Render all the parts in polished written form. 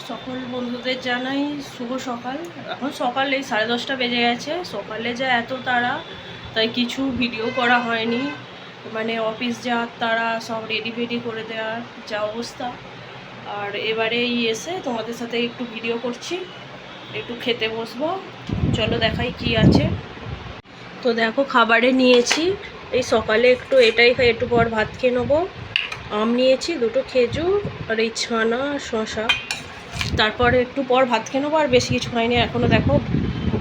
সকল বন্ধুদের জানাই শুভ সকাল। এখন সকাল এই 10:30 বেজে গেছে। সকালে যা এত তাড়া, তাই কিছু ভিডিও করা হয়নি। মানে অফিস যাওয়ার তাড়া, সব রেডি ফেডি করে দেওয়ার যা অবস্থা। আর এবারেই এসে তোমাদের সাথে একটু ভিডিও করছি, একটু খেতে বসবো। চলো দেখাই কি আছে। তো দেখো খাবারে নিয়েছি এই সকালে একটু এটাই খাই, একটু পর ভাত খেয়ে নেবো। আম নিয়েছি, 2টো খেজুর আর এই ছানা শশা। তারপরে একটু পর ভাত খেয়ে নেবো, আর বেশি কিছু খাইনি এখনও। দেখো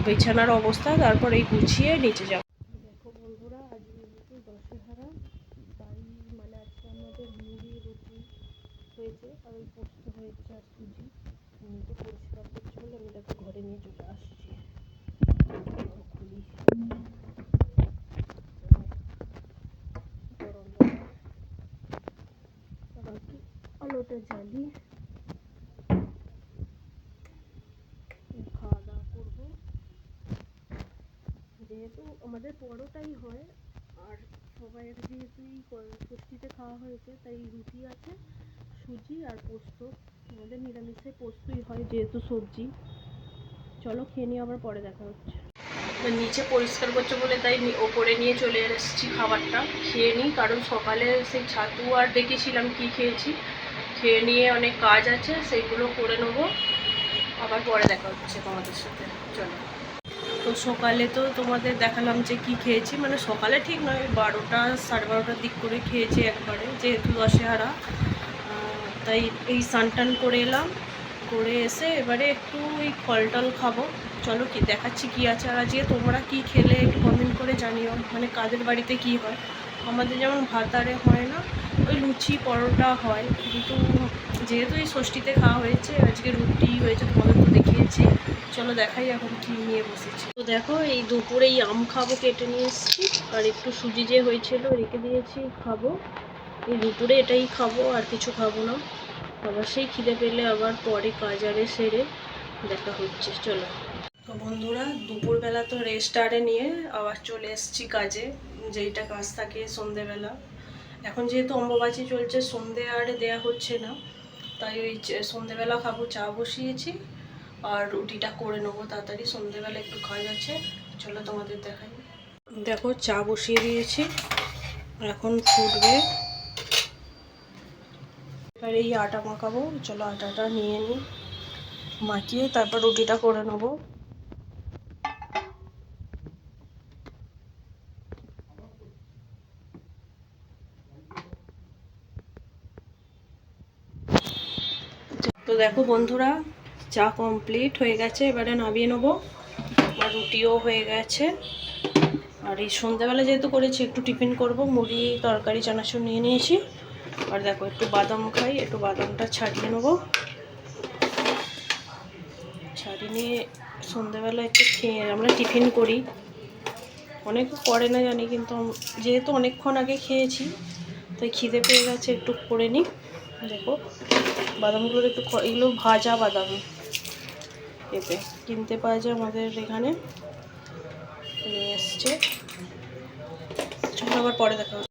বিছানার অবস্থা, তারপর এই গুছিয়ে নিচে যাবো। দেখো বন্ধুরা, আজ যেহেতু দশেহারা, তাই মানে আজকে আমাদের মুড়ি রুটি হয়েছে, আর ওই পোস্ত হয়েছে আর সুজি। তো পরিষ্কার করছি বলে আমি দেখো ঘরে নিয়ে চলে আসছি। খুলি বাকি আলোটা জ্বালি, খাওয়া দাওয়া করবো। যেহেতু আমাদের পরোটাই হয়, আর সবাইয়ের যেহেতু ষষ্ঠীতে খাওয়া হয়েছে, তাই রুটি আছে, সুজি আর পোস্ত। আমাদের নিরামিষে পোস্তই হয় যেহেতু সবজি। চলো খেয়ে নিয়ে আবার পরে দেখা হচ্ছে। নিচে পরিষ্কার করছে বলে তাই ওপরে নিয়ে চলে এসেছি খাবারটা। খেয়ে নিই, কারণ সকালে সেই ছাতু আর দেখেছিলাম কি খেয়েছি। খেয়ে নিয়ে অনেক কাজ আছে, সেইগুলো করে নেবো। আবার পরে দেখা হচ্ছে তোমাদের সাথে। চলো। তো সকালে তো তোমাদের দেখালাম যে কি খেয়েছি, মানে সকালে ঠিক নয়, 12টা 12:30টার দিক করে খেয়েছি একবারে, যেহেতু দশেহারা। তাই এই স্নান টান করে এলাম, করে এসে এবারে একটু এই ফল টল খাবো। চলো কি দেখাচ্ছি কি আছে। আর আজকে তোমরা কি খেলে একটু কমেন্ট করে জানিও, মানে কাদের বাড়িতে কি হয়। আমাদের যেমন ভাত আরে হয় না, ওই লুচি পরোটা হয়, কিন্তু যেহেতু এই ষষ্ঠীতে খাওয়া হয়েছে, আজকে রুটি হয়েছে, তোমাদের তো দেখিয়েছি। চলো দেখাই এখন কি নিয়ে বসেছি। তো দেখো এই দুপুরে এই আম খাবো, কেটে নিয়ে এসেছি, আর একটু সুজি যে হয়েছিল রেখে দিয়েছি, খাবো। এই দুপুরে এটাই খাবো, আর কিছু খাবো না। আবার সেই খিদে পেলে আবার পরে কাজ আরে সেরে দেখা হচ্ছে। চলো। তো বন্ধুরা, দুপুরবেলা তো রেস্ট আরে নিয়ে আবার চলে এসেছি কাজে, যেইটা কাজ থাকে সন্ধেবেলা। এখন যেহেতু অম্বুবাচী চলছে, সন্ধে আর দেয়া হচ্ছে না, তাই ওই সন্ধেবেলা খাবো। চা বসিয়েছি, আর রুটিটা করে নেবো তাড়াতাড়ি, সন্ধেবেলা একটু কাজ আছে। চলো তোমাদের দেখাই। দেখো চা বসিয়ে দিয়েছি, এখন ফুটবে। এবার এই আটা মাখাবো। চলো আটাটা নিয়ে নিই, মাখিয়ে তারপর রুটিটা করে নেবো। তো দেখো বন্ধুরা, চা কমপ্লিট হয়ে গেছে, এবারে নামিয়ে নেবো। আর রুটিও হয়ে গেছে। আর এই সন্ধ্যাবেলা যেহেতু করেছি, একটু টিফিন করব, মুড়ি তরকারি চানাচুর নিয়ে নিয়েছি। আর দেখো একটু বাদাম খাই, একটু বাদামটা ছাড়িয়ে নেবো। ছাড়িয়ে নিয়ে সন্ধ্যাবেলা একটু খেয়ে আমরা টিফিন করি। অনেকে করে না জানি, কিন্তু যেহেতু অনেকক্ষণ আগে খেয়েছি, তাই খিদে পেয়ে গেছে, একটু করে নিই। দেখো বাদামগুলো একটু, এগুলো ভাজা বাদাম, এতে কিনতে পাওয়া যায় আমাদের এখানে, নিয়ে এসছে। চলো আবার পরে দেখা হবে।